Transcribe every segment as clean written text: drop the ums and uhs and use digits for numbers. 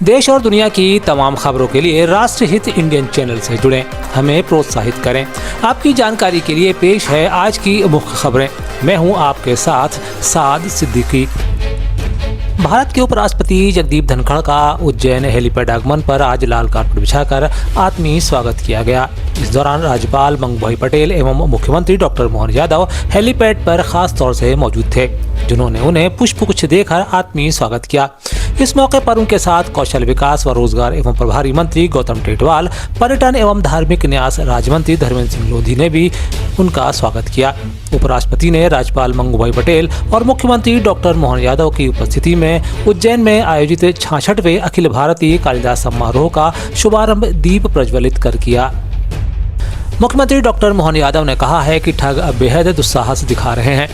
देश और दुनिया की तमाम खबरों के लिए राष्ट्रहित इंडियन चैनल से जुड़ें, हमें प्रोत्साहित करें। आपकी जानकारी के लिए पेश है आज की मुख्य खबरें। मैं हूं आपके साथ साद सिद्दीकी। भारत के उपराष्ट्रपति जगदीप धनखड़ का उज्जैन हेलीपैड आगमन पर आज लाल कारपेट बिछाकर आत्मीय स्वागत किया गया। इस दौरान राज्यपाल मंगूभाई पटेल एवं मुख्यमंत्री डॉक्टर मोहन यादव हेलीपैड पर खास तौर से मौजूद थे, जिन्होंने उन्हें पुष्पगुच्छ देकर आत्मीय स्वागत किया। इस मौके पर उनके साथ कौशल विकास व रोजगार एवं प्रभारी मंत्री गौतम टेटवाल, पर्यटन एवं धार्मिक न्यास राज्य मंत्री धर्मेंद्र सिंह लोधी ने भी उनका स्वागत किया। उपराष्ट्रपति ने राज्यपाल मंगूभाई पटेल और मुख्यमंत्री डॉक्टर मोहन यादव की उपस्थिति में उज्जैन में आयोजित 66वें अखिल भारतीय कालिदास समारोह का शुभारंभ दीप प्रज्वलित कर किया। मुख्यमंत्री डॉक्टर मोहन यादव ने कहा है कि ठग अब बेहद दुस्साहस दिखा रहे हैं।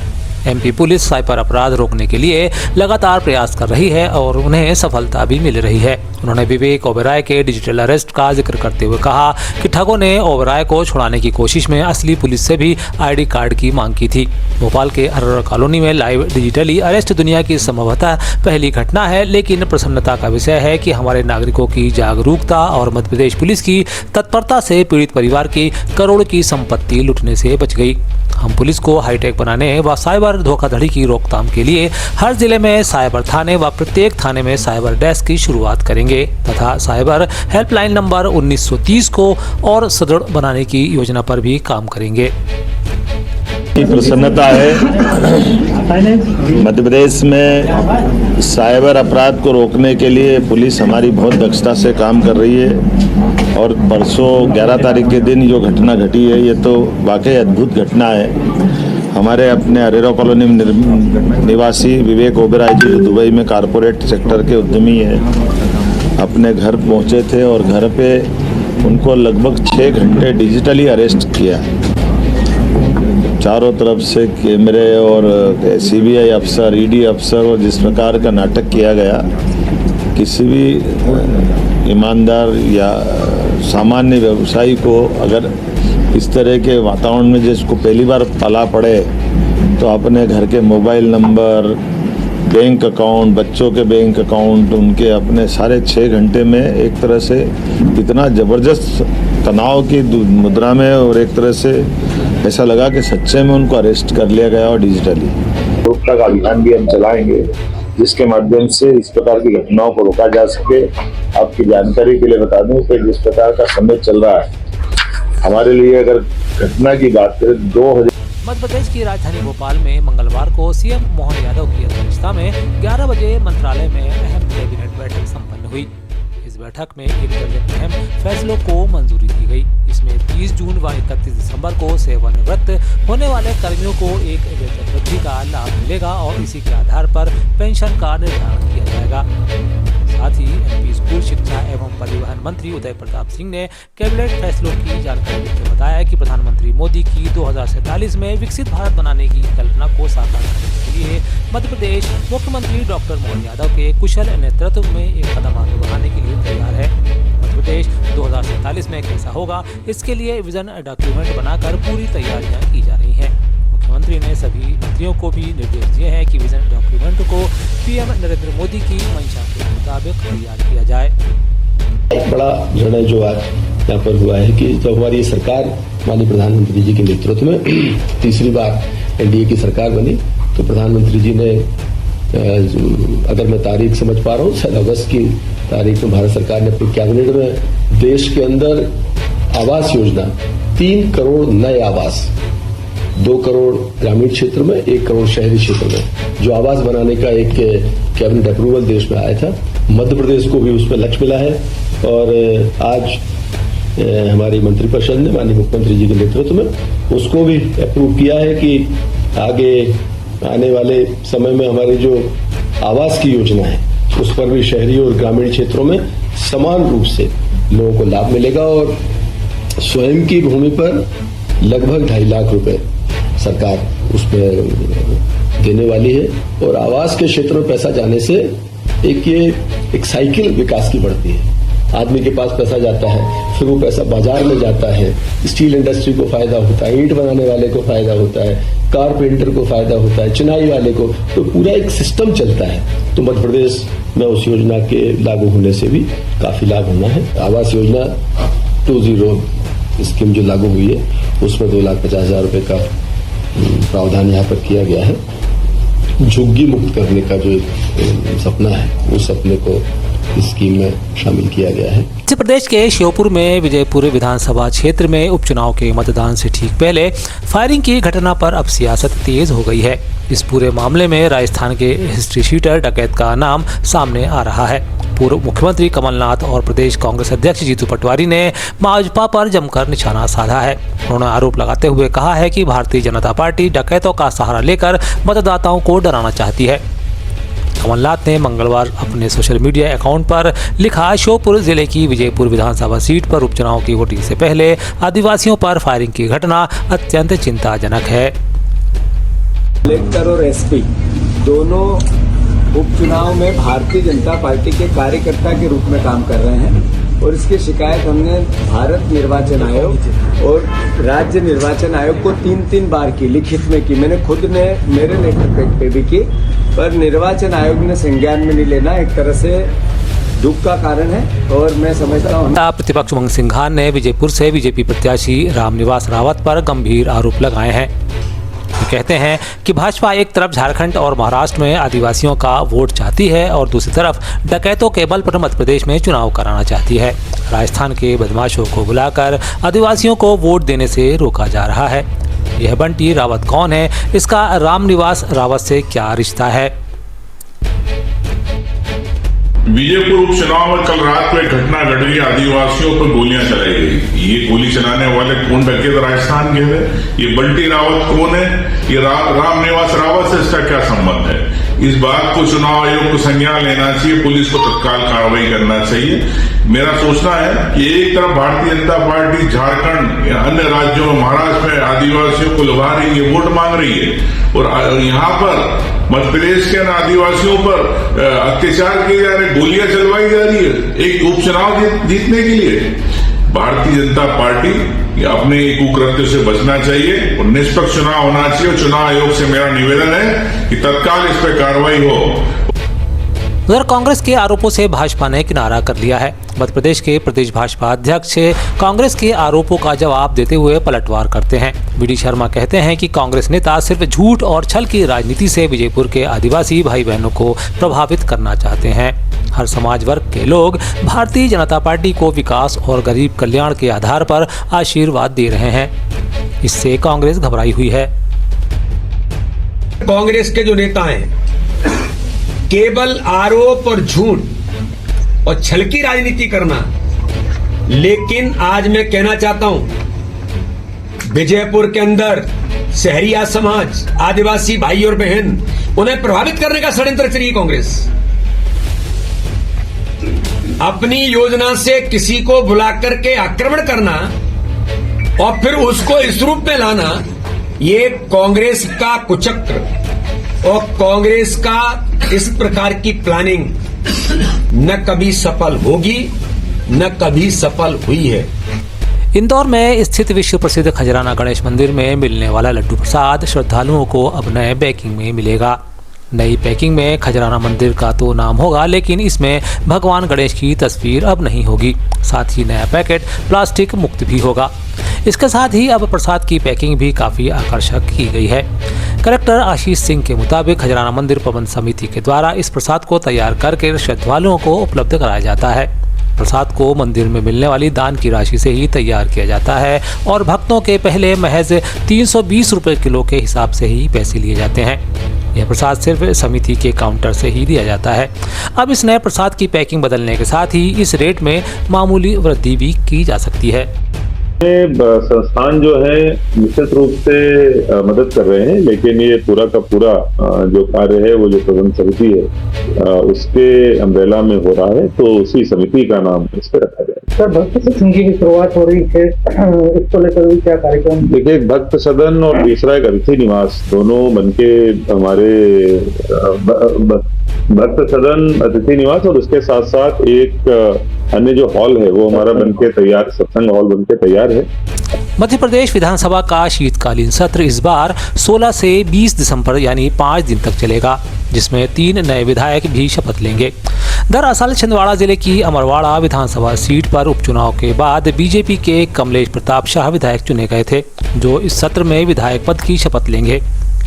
एमपी पुलिस साइबर अपराध रोकने के लिए लगातार प्रयास कर रही है और उन्हें सफलता भी मिल रही है। उन्होंने विवेक ओबेरॉय के डिजिटल अरेस्ट का जिक्र करते हुए कहा कि ठगों ने ओबेरॉय को छुड़ाने की कोशिश में असली पुलिस से भी आईडी कार्ड की मांग की थी। भोपाल के अरोरा कॉलोनी में लाइव डिजिटली अरेस्ट दुनिया की संभवतः पहली घटना है, लेकिन प्रसन्नता का विषय है कि हमारे नागरिकों की जागरूकता और मध्य प्रदेश पुलिस की तत्परता से पीड़ित परिवार की करोड़ की संपत्ति लुटने से बच गई। हम पुलिस को हाईटेक बनाने व साइबर धोखाधड़ी की रोकथाम के लिए हर जिले में साइबर थाने व प्रत्येक थाने में साइबर डेस्क की शुरुआत करेंगे तथा साइबर हेल्पलाइन नंबर 1930 को और सुदृढ़ बनाने की योजना पर भी काम करेंगे। प्रसन्नता है, मध्य प्रदेश में साइबर अपराध को रोकने के लिए पुलिस हमारी बहुत दक्षता से काम कर रही है और परसों 11 तारीख के दिन जो घटना घटी है ये तो वाकई अद्भुत घटना है। हमारे अपने अरोरा कॉलोनी में निवासी विवेक ओबेरॉय जी जो दुबई में कारपोरेट सेक्टर के उद्यमी हैं, अपने घर पहुंचे थे और घर पे उनको लगभग 6 घंटे डिजिटली अरेस्ट किया। चारों तरफ से कैमरे और सीबीआई अफसर, ईडी अफसर और जिस प्रकार का नाटक किया गया, किसी भी ईमानदार या सामान्य व्यवसायी को अगर इस तरह के वातावरण में जिसको पहली बार पला पड़े तो अपने घर के मोबाइल नंबर, बैंक अकाउंट, बच्चों के बैंक अकाउंट, उनके अपने सारे 6 घंटे में एक तरह से इतना ज़बरदस्त तनाव की मुद्रा में और एक तरह से ऐसा लगा कि सच्चे में उनको अरेस्ट कर लिया गया और डिजिटली रोकथाम का अभियान भी हम चलाएंगे, जिसके माध्यम से इस प्रकार की घटनाओं को रोका जा सके। आपकी जानकारी के लिए बता दूं कि जिस प्रकार का समय चल रहा है, हमारे लिए अगर घटना की बात करें 2000 मध्य प्रदेश की राजधानी भोपाल में मंगलवार को सीएम मोहन यादव की अध्यक्षता में 11 बजे मंत्रालय में अहम कैबिनेट बैठक संपन्न हुई। इस बैठक में 1 दर्जन अहम फैसलों को मंजूरी दी गई। इसमें 30 जून व 31 दिसंबर को सेवानिवृत्त होने वाले कर्मियों को एक वेतन वृद्धि का लाभ मिलेगा और इसी के आधार पर पेंशन का निर्धारण किया जाएगा। साथ ही एमपी स्कूल शिक्षा एवं परिवहन मंत्री उदय प्रताप सिंह ने कैबिनेट फैसलों की जानकारी देते हुए बताया कि प्रधानमंत्री मोदी की 2047 में विकसित भारत बनाने की कल्पना को साकार करने के लिए मध्य प्रदेश मुख्यमंत्री डॉक्टर मोहन यादव के कुशल नेतृत्व में एक कदम आगे बढ़ाने के लिए तैयार है। मध्य प्रदेश 2047 में कैसा होगा, इसके लिए विजन डॉक्यूमेंट बनाकर पूरी तैयारियां की जा रही हैं। मुख्यमंत्री ने सभी मंत्रियों को भी निर्देश दिए हैं कि विजन डॉक्यूमेंट को पीएम नरेंद्र मोदी की मंशा के मुताबिक तैयार किया जाए। एक बड़ा निर्णय जो आज यहाँ पर हुआ है कि जब हमारी सरकार माननीय प्रधानमंत्री जी के नेतृत्व में तीसरी बार एनडीए की सरकार बनी तो प्रधानमंत्री जी ने, अगर मैं तारीख समझ पा रहा हूँ, शायद अगस्त की तारीख में भारत सरकार ने अपनी कैबिनेट में देश के अंदर आवास योजना 3 करोड़ नए आवास, 2 करोड़ ग्रामीण क्षेत्र में, 1 करोड़ शहरी क्षेत्र में जो आवास बनाने का एक कैबिनेट अप्रूवल देश में आया था। मध्य प्रदेश को भी उसमें लक्ष्य मिला है और आज हमारी मंत्रिपरिषद ने माननीय मुख्यमंत्री जी के नेतृत्व में उसको भी अप्रूव किया है कि आगे आने वाले समय में हमारी जो आवास की योजना है उस पर भी शहरी और ग्रामीण क्षेत्रों में समान रूप से लोगों को लाभ मिलेगा और स्वयं की भूमि पर लगभग 2.5 लाख रुपए सरकार उसमें देने वाली है और आवास के क्षेत्र में पैसा जाने से एक साइकिल विकास की बढ़ती है। आदमी के पास पैसा जाता है, फिर वो पैसा बाजार में जाता है, स्टील इंडस्ट्री को फायदा होता है, ईंट बनाने वाले को फायदा होता है, कारपेंटर को फायदा होता है, चिनाई वाले को, तो पूरा एक सिस्टम चलता है। तो मध्य प्रदेश में उस योजना के लागू होने से भी काफी लाभ होना है। आवास योजना 2.0 स्कीम जो लागू हुई है उसमें 2,50,000 रुपए का प्रावधान यहाँ पर किया गया है। झुग्गी मुक्त करने का जो एक सपना है उस सपने को इस स्कीम में शामिल किया गया है। मध्य प्रदेश के श्योपुर में विजयपुर विधानसभा क्षेत्र में उपचुनाव के मतदान से ठीक पहले फायरिंग की घटना पर अब सियासत तेज हो गई है। इस पूरे मामले में राजस्थान के हिस्ट्री शीटर डकैत का नाम सामने आ रहा है। पूर्व मुख्यमंत्री कमलनाथ और प्रदेश कांग्रेस अध्यक्ष जीतू पटवारी ने भाजपा पर जमकर निशाना साधा है। उन्होंने आरोप लगाते हुए कहा है कि भारतीय जनता पार्टी डकैतों का सहारा लेकर मतदाताओं को डराना चाहती है। कमलनाथ ने मंगलवार अपने सोशल मीडिया अकाउंट पर लिखा, श्योपुर जिले की विजयपुर विधानसभा सीट पर उपचुनाव की वोटिंग से पहले आदिवासियों पर फायरिंग की घटना अत्यंत चिंताजनक है। कलेक्टर और एसपी दोनों उपचुनाव में भारतीय जनता पार्टी के कार्यकर्ता के रूप में काम कर रहे हैं और इसकी शिकायत हमने भारत निर्वाचन आयोग और राज्य निर्वाचन आयोग को 3-3 बार की, लिखित में की। मैंने खुद ने मेरे लेटर पे भी की, पर निर्वाचन आयोग ने संज्ञान में नहीं लेना एक तरह से दुख का कारण है। और मैं समझता हूँ प्रतिपक्ष उमंग सिंघार ने विजयपुर से बीजेपी प्रत्याशी रामनिवास रावत पर गंभीर आरोप लगाए हैं। वे कहते हैं कि भाजपा एक तरफ झारखंड और महाराष्ट्र में आदिवासियों का वोट चाहती है और दूसरी तरफ डकैतों के बल पर मध्य प्रदेश में चुनाव कराना चाहती है। राजस्थान के बदमाशों को बुलाकर आदिवासियों को वोट देने से रोका जा रहा है। यह बंटी रावत कौन है? इसका रामनिवास रावत से क्या रिश्ता है? बीजेपुर उपचुनाव में कल रात को एक घटना घट गई, आदिवासियों पर गोलियां चलाई गई। ये गोली चलाने वाले कौन डकैत राजस्थान के हैं? ये बंटी रावत कौन है? ये रामनिवास रावत से इसका क्या संबंध है? इस बात को चुनाव आयोग को संज्ञान लेना चाहिए, पुलिस को तत्काल कार्रवाई करना चाहिए। मेरा सोचना है कि एक तरफ भारतीय जनता पार्टी झारखंड या अन्य राज्यों में, महाराष्ट्र में आदिवासियों को लुभा रही है, वोट मांग रही है, और यहाँ पर मध्य प्रदेश के आदिवासियों पर अत्याचार किए जा रहे, गोलियां चलवाई जा रही है एक उपचुनाव जीतने के लिए। भारतीय जनता पार्टी अपने कुकृत्य से बचना चाहिए और निष्पक्ष चुनाव होना चाहिए। चुनाव आयोग से मेरा निवेदन है कि तत्काल इस पर कार्रवाई हो। उधर कांग्रेस के आरोपों से भाजपा ने किनारा कर लिया है। मध्य प्रदेश के प्रदेश भाजपा अध्यक्ष कांग्रेस के आरोपों का जवाब देते हुए पलटवार करते हैं। वी.डी. शर्मा कहते हैं कि कांग्रेस नेता सिर्फ झूठ और छल की राजनीति से विजयपुर के आदिवासी भाई बहनों को प्रभावित करना चाहते हैं। हर समाज वर्ग के लोग भारतीय जनता पार्टी को विकास और गरीब कल्याण के आधार पर आशीर्वाद दे रहे हैं। इससे कांग्रेस घबराई हुई है। कांग्रेस के जो नेता हैं केवल आरोप और झूठ और छल की राजनीति करना, लेकिन आज मैं कहना चाहता हूं विजयपुर के अंदर शहरिया समाज, आदिवासी भाई और बहन, उन्हें प्रभावित करने का षड्यंत्र चली कांग्रेस। अपनी योजना से किसी को बुला करके आक्रमण करना और फिर उसको इस रूप में लाना, ये कांग्रेस का कुचक्र और कांग्रेस का इस प्रकार की प्लानिंग न कभी सफल होगी न कभी सफल हुई है। इंदौर में स्थित विश्व प्रसिद्ध खजराना गणेश मंदिर में मिलने वाला लड्डू प्रसाद श्रद्धालुओं को अब नए पैकिंग में मिलेगा। नई पैकिंग में खजराना मंदिर का तो नाम होगा, लेकिन इसमें भगवान गणेश की तस्वीर अब नहीं होगी। साथ ही नया पैकेट प्लास्टिक मुक्त भी होगा। इसके साथ ही अब प्रसाद की पैकिंग भी काफ़ी आकर्षक की गई है। कलेक्टर आशीष सिंह के मुताबिक खजराना मंदिर प्रबंध समिति के द्वारा इस प्रसाद को तैयार करके श्रद्धालुओं को उपलब्ध कराया जाता है। प्रसाद को मंदिर में मिलने वाली दान की राशि से ही तैयार किया जाता है और भक्तों के पहले महज 320 रुपये किलो के हिसाब से ही पैसे लिए जाते हैं। यह प्रसाद सिर्फ समिति के काउंटर से ही दिया जाता है। अब इस नए प्रसाद की पैकिंग बदलने के साथ ही इस रेट में मामूली वृद्धि भी की जा सकती है। संस्थान जो है निश्चित रूप से मदद कर रहे हैं, लेकिन ये पूरा का पूरा जो कार्य है वो जो प्रबंध समिति है उसके अम्ब्रेला में हो रहा है, तो उसी समिति का नाम इस पर रखा जाए। सर, भक्त सदन की शुरुआत हो रही है, इसको लेकर भी क्या कार्यक्रम? देखिए, भक्त सदन और तीसरा एक अतिथि निवास दोनों बनके हमारे भक्त सदन, अतिथि निवास और उसके साथ साथ एक अन्य जो हॉल है वो हमारा बनके तैयार, सत्संग हॉल बनके तैयार है। मध्य प्रदेश विधानसभा का शीतकालीन सत्र इस बार 16 से 20 दिसंबर यानी 5 दिन तक चलेगा, जिसमें 3 नए विधायक भी शपथ लेंगे। दरअसल छिंदवाड़ा जिले की अमरवाड़ा विधानसभा सीट पर उपचुनाव के बाद बीजेपी के कमलेश प्रताप शाह विधायक चुने गए थे, जो इस सत्र में विधायक पद की शपथ लेंगे।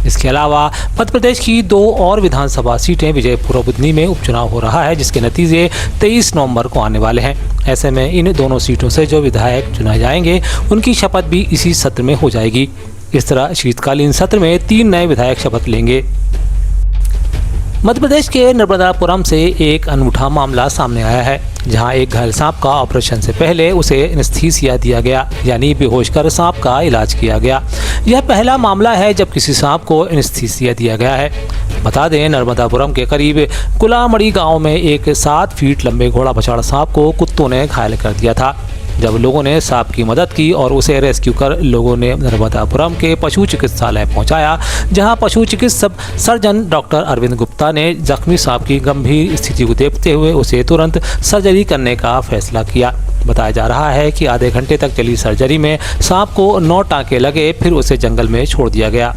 इसके अलावा मध्य प्रदेश की 2 और विधानसभा सीटें विजयपुर और बुधनी में उपचुनाव हो रहा है, जिसके नतीजे 23 नवंबर को आने वाले हैं। ऐसे में इन दोनों सीटों से जो विधायक चुने जाएंगे उनकी शपथ भी इसी सत्र में हो जाएगी। इस तरह शीतकालीन सत्र में 3 नए विधायक शपथ लेंगे। मध्य प्रदेश के नर्मदापुरम से एक अनूठा मामला सामने आया है, जहां एक घायल सांप का ऑपरेशन से पहले उसे एनेस्थीसिया दिया गया, यानी बेहोश कर सांप का इलाज किया गया। यह पहला मामला है जब किसी सांप को एनेस्थीसिया दिया गया है। बता दें, नर्मदापुरम के करीब कुलामड़ी गांव में एक 7 फीट लंबे घोड़ा पछाड़ सांप को कुत्तों ने घायल कर दिया था। जब लोगों ने सांप की मदद की और उसे रेस्क्यू कर लोगों ने नर्मदापुरम के पशु चिकित्सालय पहुंचाया, जहां पशु चिकित्सक सर्जन डॉक्टर अरविंद गुप्ता ने जख्मी सांप की गंभीर स्थिति को देखते हुए उसे तुरंत सर्जरी करने का फैसला किया। बताया जा रहा है कि आधे घंटे तक चली सर्जरी में सांप को 9 टांके लगे, फिर उसे जंगल में छोड़ दिया गया।